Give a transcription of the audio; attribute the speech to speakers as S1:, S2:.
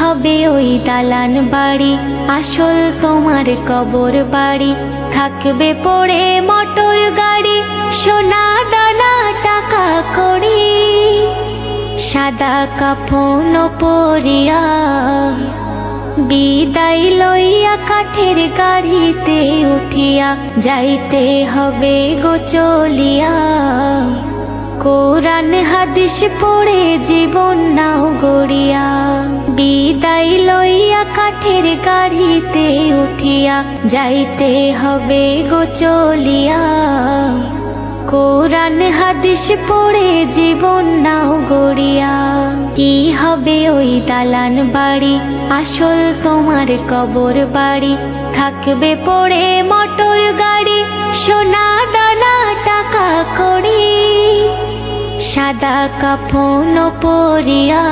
S1: হবে ওই দালান বাড়ি, আসল তোমার কবর বাড়ি। থাকবে পড়ে মোটর গাড়ি, সোনা দানা টাকা কড়ি। সাদা কাফন পরিয়া বিদায় লইয়া কাঠের গাড়িতে উঠিয়া যাইতে হবে গো চলিয়া। কোরআন হাদিস পড়ে জীবন নাও গড়িয়া। বিদায় লইয়া কাঠের গাড়িতে উঠিয়া যাইতে হবে গো চলিয়া। কোরআন হাদিস পড়ে জীবন নাও গড়িয়া। কি হবে ওই দালান বাড়ি, আসল তোমার কবর বাড়ি। থাকবে পড়ে মোটর গাড়ি, সোনা দানা টাকা কড়ি। সাদা কাফন পরিয়া